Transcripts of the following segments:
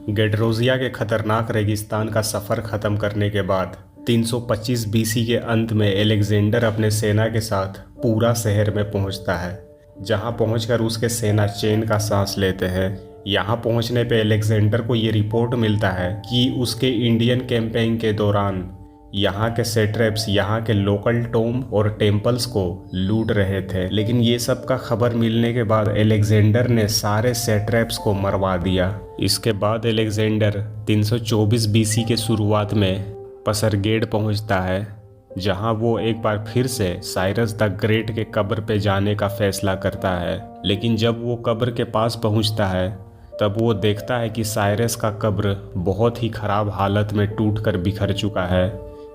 गेड्रोसिया के खतरनाक रेगिस्तान का सफ़र ख़त्म करने के बाद 325 बीसी के अंत में एलेक्जेंडर अपने सेना के साथ पूरा शहर में पहुंचता है, जहां पहुंचकर उसके सेना चैन का सांस लेते हैं। यहां पहुंचने पे एलेक्जेंडर को ये रिपोर्ट मिलता है कि उसके इंडियन कैंपेन के दौरान यहाँ के सेट्रैप्स यहाँ के लोकल टोम और टेम्पल्स को लूट रहे थे। लेकिन ये सब का खबर मिलने के बाद एलेक्जेंडर ने सारे सेट्रैप्स को मरवा दिया। इसके बाद एलेक्जेंडर 324 बीसी के शुरुआत में पसरगेड पहुंचता है, जहां वो एक बार फिर से साइरस द ग्रेट के कब्र पे जाने का फैसला करता है। लेकिन जब वो कब्र के पास पहुंचता है तब वो देखता है कि साइरस का कब्र बहुत ही ख़राब हालत में टूटकर बिखर चुका है,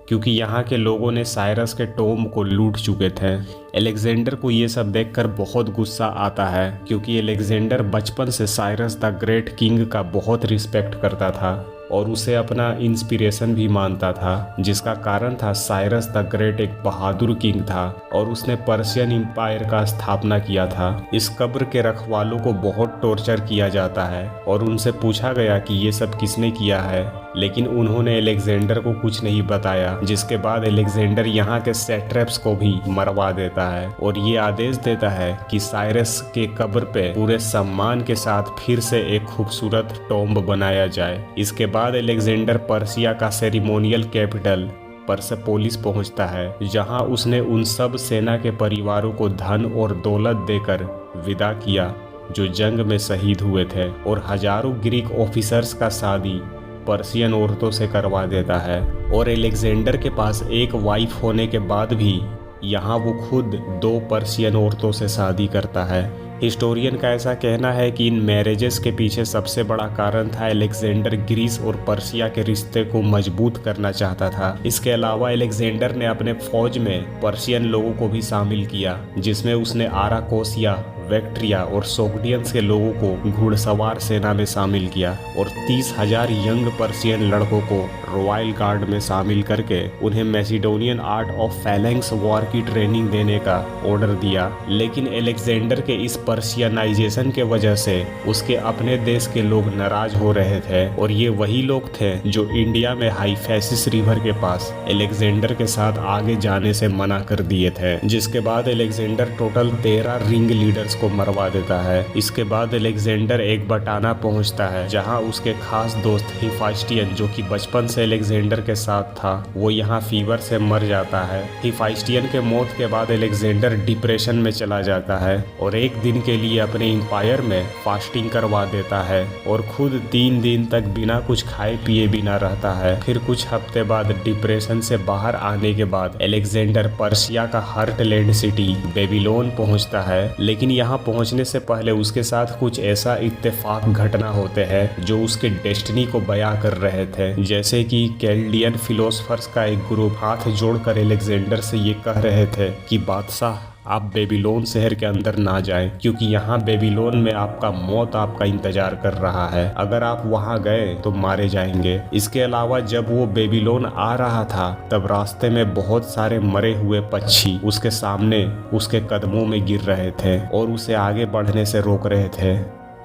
क्योंकि यहाँ के लोगों ने साइरस के टोम को लूट चुके थे। एलेक्जेंडर को ये सब देखकर बहुत गुस्सा आता है, क्योंकि एलेक्जेंडर बचपन से साइरस द ग्रेट किंग का बहुत रिस्पेक्ट करता था और उसे अपना इंस्पिरेशन भी मानता था, जिसका कारण था साइरस द ग्रेट एक बहादुर किंग था और उसने पर्शियन एम्पायर का स्थापना किया था। इस कब्र के रखवालों को बहुत टॉर्चर किया जाता है और उनसे पूछा गया कि ये सब किसने किया है, लेकिन उन्होंने एलेक्जेंडर को कुछ नहीं बताया। जिसके बाद एलेक्जेंडर यहाँ के सेट्रैप्स को भी मरवा देता है और ये आदेश देता है कि साइरस के कब्र पे पूरे सम्मान के साथ फिर से एक खूबसूरत टॉम्ब बनाया जाए। इसके बाद एलेक्जेंडर पर्शिया का सेरेमोनियल कैपिटल परसेपोलिस पहुंचता है, जहां उसने उन सब सेना के परिवारों को धन और दौलत देकर विदा किया जो जंग में शहीद हुए थे, और हजारों ग्रीक ऑफिसर्स का शादी पर्शियन औरतों से करवा देता है। और एलेक्जेंडर के पास एक वाइफ होने के बाद भी यहाँ वो खुद 2 पर्शियन औरतों से शादी करता है। हिस्टोरियन का ऐसा कहना है कि इन मैरिजेस के पीछे सबसे बड़ा कारण था एलेक्जेंडर ग्रीस और पर्शिया के रिश्ते को मजबूत करना चाहता था। इसके अलावा एलेक्जेंडर ने अपने फौज में पर्शियन लोगों को भी शामिल किया, जिसमें उसने आराकोसिया, वेक्ट्रिया और सोग्डियंस के लोगों को घुड़सवार सेना में शामिल किया और 30,000 यंग पर्शियन लड़कों को रॉयल गार्ड में शामिल करके उन्हें मैसिडोनियन आर्ट ऑफ फैलेंक्स वॉर की ट्रेनिंग देने का ऑर्डर दिया। लेकिन एलेक्जेंडर के इस पर्शियनाइजेशन के वजह से उसके अपने देश के लोग नाराज हो रहे थे, और ये वही लोग थे जो इंडिया में हाइफेसिस रिवर के पास एलेक्जेंडर के साथ आगे जाने से मना कर दिए थे। जिसके बाद एलेक्जेंडर टोटल 13 रिंग लीडर्स को मरवा देता है। इसके बाद एलेक्जेंडर एक बटाना पहुंचता है, जहां उसके खास दोस्त हिफाइस्टियन, जो कि बचपन से एलेक्जेंडर के साथ था, वो यहाँ फीवर से मर जाता है। हिफाइस्टियन के मौत के बाद एलेक्जेंडर डिप्रेशन में चला जाता है और एक दिन के लिए अपने एम्पायर में फास्टिंग करवा देता है और खुद 3 दिन तक बिना कुछ खाए पिए बिना रहता है। फिर कुछ हफ्ते बाद डिप्रेशन से बाहर आने के बाद एलेक्जेंडर पर्शिया का हार्टलैंड सिटी बेबीलोन पहुंचता है। लेकिन यहाँ पहुंचने से पहले उसके साथ कुछ ऐसा इत्तेफाक घटना होते हैं जो उसके डेस्टिनी को बयां कर रहे थे। जैसे कि कैल्डियन फिलोसफर्स का एक ग्रुप हाथ जोड़कर एलेक्जेंडर से ये कह रहे थे कि बादशाह, आप बेबीलोन शहर के अंदर ना जाएं, क्योंकि यहाँ बेबीलोन में आपका मौत आपका इंतजार कर रहा है। अगर आप वहाँ गए तो मारे जाएंगे। इसके अलावा जब वो बेबीलोन आ रहा था तब रास्ते में बहुत सारे मरे हुए पक्षी उसके सामने उसके कदमों में गिर रहे थे और उसे आगे बढ़ने से रोक रहे थे।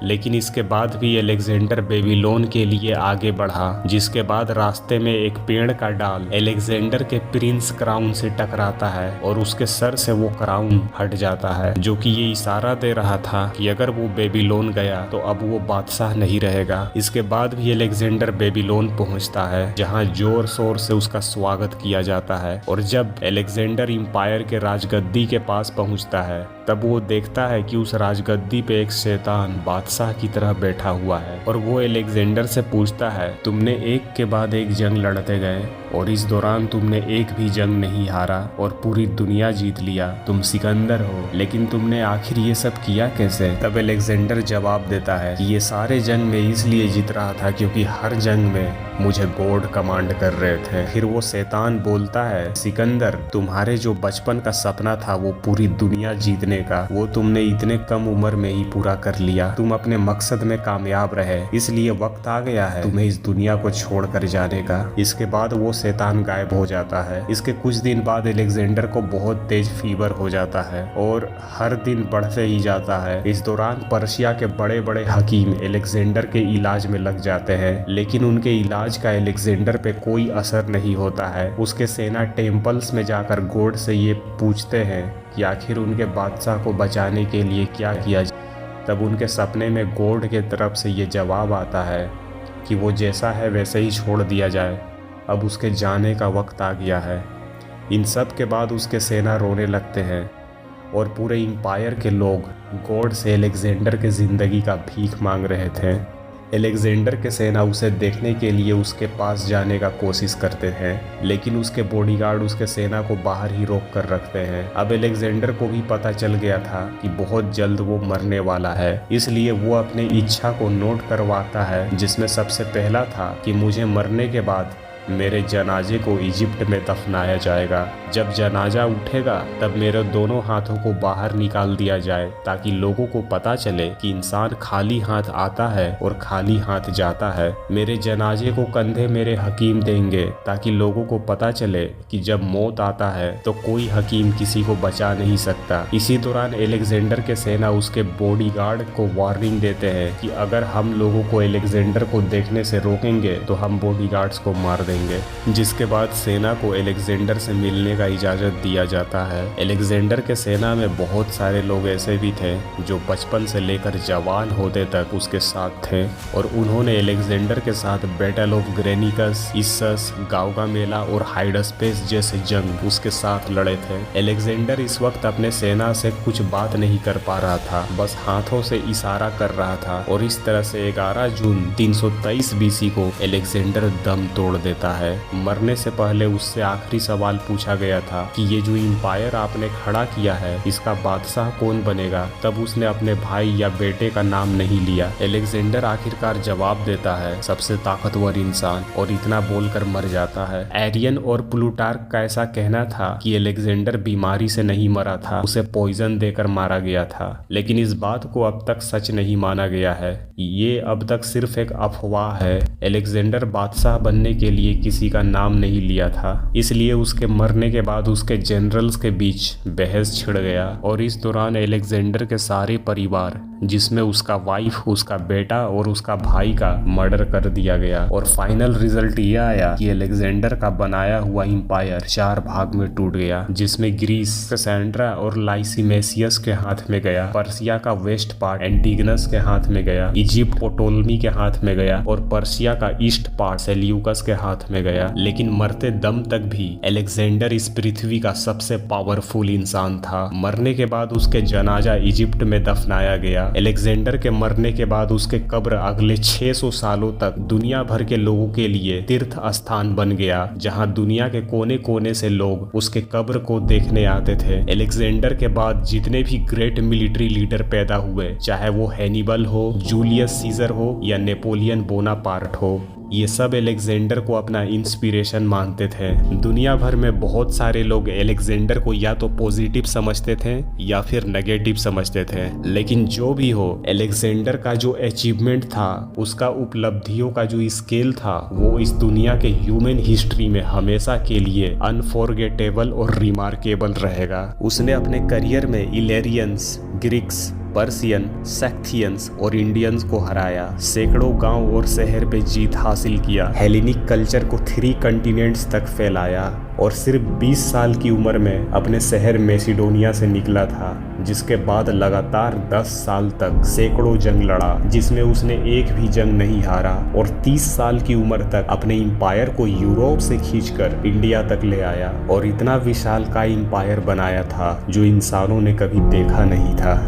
लेकिन इसके बाद भी एलेक्जेंडर बेबीलोन के लिए आगे बढ़ा, जिसके बाद रास्ते में एक पेड़ का डाल एलेक्जेंडर के प्रिंस क्राउन से टकराता है और उसके सर से वो क्राउन हट जाता है, जो कि ये इशारा दे रहा था कि अगर वो बेबीलोन गया तो अब वो बादशाह नहीं रहेगा। इसके बाद भी एलेक्जेंडर बेबीलोन पहुंचता है, जहां जोर शोर से उसका स्वागत किया जाता है। और जब एलेक्जेंडर एम्पायर के राजगद्दी के पास पहुंचता है तब वो देखता है कि उस राजगद्दी पे एक शैतान बादशाह की तरह बैठा हुआ है और वो एलेक्जेंडर से पूछता है, तुमने एक के बाद एक जंग लड़ते गए और इस दौरान तुमने एक भी जंग नहीं हारा और पूरी दुनिया जीत लिया, तुम सिकंदर हो, लेकिन तुमने आखिर ये सब किया कैसे? तब एलेक्जेंडर जवाब देता है कि ये सारे जंग में इसलिए जीत रहा था क्योंकि हर जंग में मुझे गॉड कमांड कर रहे थे। फिर वो शैतान बोलता है, सिकंदर, तुम्हारे जो बचपन का सपना था वो पूरी दुनिया जीतने का, वो तुमने इतने कम उम्र में ही पूरा कर लिया। तुम अपने मकसद में कामयाब रहे, इसलिए वक्त आ गया है तुम्हें इस दुनिया को छोड़कर जाने का। इसके बाद वो शैतान गायब हो जाता है। इसके कुछ दिन बाद अलेक्जेंडर को बहुत तेज फीवर हो जाता है और हर दिन बढ़ते ही जाता है। इस दौरान पर्शिया के बड़े बड़े हकीम अलेक्जेंडर के इलाज में लग जाते हैं, लेकिन उनके इलाज का अलेक्जेंडर पे कोई असर नहीं होता है। उसके सेना टेम्पल्स में जाकर गॉड से ये पूछते हैं कि आखिर उनके बादशाह को बचाने के लिए क्या किया जाए। तब उनके सपने में गॉड के तरफ से ये जवाब आता है कि वो जैसा है वैसे ही छोड़ दिया जाए, अब उसके जाने का वक्त आ गया है। इन सब के बाद उसके सेना रोने लगते हैं और पूरे एम्पायर के लोग गॉड से अलेक्जेंडर के ज़िंदगी का भीख मांग रहे थे। अलेक्जेंडर के सेना उसे देखने के लिए उसके पास जाने का कोशिश करते हैं, लेकिन उसके बॉडीगार्ड उसके सेना को बाहर ही रोक कर रखते हैं। अब अलेक्जेंडर को भी पता चल गया था कि बहुत जल्द वो मरने वाला है, इसलिए वो अपनी इच्छा को नोट करवाता है, जिसमें सबसे पहला था कि मुझे मरने के बाद मेरे जनाजे को इजिप्ट में दफनाया जाएगा। जब जनाजा उठेगा तब मेरे दोनों हाथों को बाहर निकाल दिया जाए, ताकि लोगों को पता चले कि इंसान खाली हाथ आता है और खाली हाथ जाता है। मेरे जनाजे को कंधे मेरे हकीम देंगे, ताकि लोगों को पता चले कि जब मौत आता है तो कोई हकीम किसी को बचा नहीं सकता। इसी दौरान अलेक्जेंडर के सेना उसके बॉडीगार्ड को वार्निंग देते हैं कि अगर हम लोगों को अलेक्जेंडर को देखने से रोकेंगे तो हम बॉडीगार्ड्स को मार देंगे। जिसके बाद सेना को अलेक्जेंडर से मिलने का इजाजत दिया जाता है। अलेक्जेंडर के सेना में बहुत सारे लोग ऐसे भी थे जो बचपन से लेकर जवान होते तक उसके साथ थे और उन्होंने अलेक्जेंडर के साथ बैटल ऑफ ग्रेनिकस, इस्सस, गाउगामेला और हाइडस्पेस जैसे जंग उसके साथ लड़े थे। अलेक्जेंडर इस वक्त अपने सेना से कुछ बात नहीं कर पा रहा था, बस हाथों से इशारा कर रहा था और इस तरह से 11 जून 323 बीसी को अलेक्जेंडर दम तोड़ देता है। मरने से पहले उससे आखिरी सवाल पूछा गया था कि ये जो एम्पायर आपने खड़ा किया है इसका बादशाह कौन बनेगा। तब उसने अपने भाई या बेटे का नाम नहीं लिया। अलेक्जेंडर आखिरकार जवाब देता है सबसे ताकतवर इंसान, और इतना बोलकर मर जाता है। एरियन और प्लूटार्क का ऐसा कहना था कि अलेक्जेंडर बीमारी से नहीं मरा था, उसे पॉइजन देकर मारा गया था, लेकिन इस बात को अब तक सच नहीं माना गया है। ये अब तक सिर्फ एक अफवाह है। अलेक्जेंडर बादशाह बनने के लिए किसी का नाम नहीं लिया था, इसलिए उसके मरने के बाद उसके जनरल्स के बीच बहस छिड़ गया और इस दौरान अलेक्जेंडर के सारे परिवार, जिसमें उसका वाइफ, उसका बेटा और उसका भाई का मर्डर कर दिया गया। और फाइनल रिजल्ट ये आया कि अलेक्जेंडर का बनाया हुआ एम्पायर 4 भाग में टूट गया, जिसमें ग्रीस, कैसेंड्रा और लाइसिमेसियस के हाथ में गया, पर्सिया का वेस्ट पार्ट एंटिगनस के हाथ में गया, इजिप्ट पोटोलमी के हाथ में गया और पर्सिया का ईस्ट पार्ट सेल्यूकस के हाथ में गया। लेकिन मरते दम तक भी अलेक्जेंडर इस पृथ्वी का सबसे पावरफुल इंसान था। मरने के बाद उसके जनाजा इजिप्ट में दफनाया गया। अलेक्जेंडर के मरने के बाद उसके कब्र अगले 600 सालों तक दुनिया भर के लोगों के लिए तीर्थ स्थान बन गया, जहां दुनिया के कोने कोने से लोग उसके कब्र को देखने आते थे। अलेक्जेंडर के बाद जितने भी ग्रेट मिलिट्री लीडर पैदा हुए, चाहे वो हैनिबल हो, जूलियस सीजर हो या नेपोलियन बोनापार्ट हो, ये सब अलेक्जेंडर को अपना इंस्पिरेशन मानते थे। दुनिया भर में बहुत सारे लोग अलेक्जेंडर को या तो पॉजिटिव समझते थे या फिर नेगेटिव समझते थे, लेकिन जो भी हो, अलेक्जेंडर का जो अचीवमेंट था, उसका उपलब्धियों का जो स्केल था, वो इस दुनिया के ह्यूमन हिस्ट्री में हमेशा के लिए अनफॉरगेटेबल और रिमार्केबल रहेगा। उसने अपने करियर में इलेरियंस, ग्रीक्स, पर्सियन, सेक्थियंस और इंडियंस को हराया, सैकड़ों गांव और शहर पे जीत हासिल किया, हेलेनिक कल्चर को 3 कंटिनेंट्स तक फैलाया और सिर्फ 20 साल की उम्र में अपने शहर मैसिडोनिया से निकला था, जिसके बाद लगातार 10 साल तक सैकड़ों जंग लड़ा, जिसमें उसने एक भी जंग नहीं हारा और 30 साल की उम्र तक अपने एम्पायर को यूरोप से खींचकर इंडिया तक ले आया और इतना विशाल का एम्पायर बनाया था जो इंसानों ने कभी देखा नहीं था।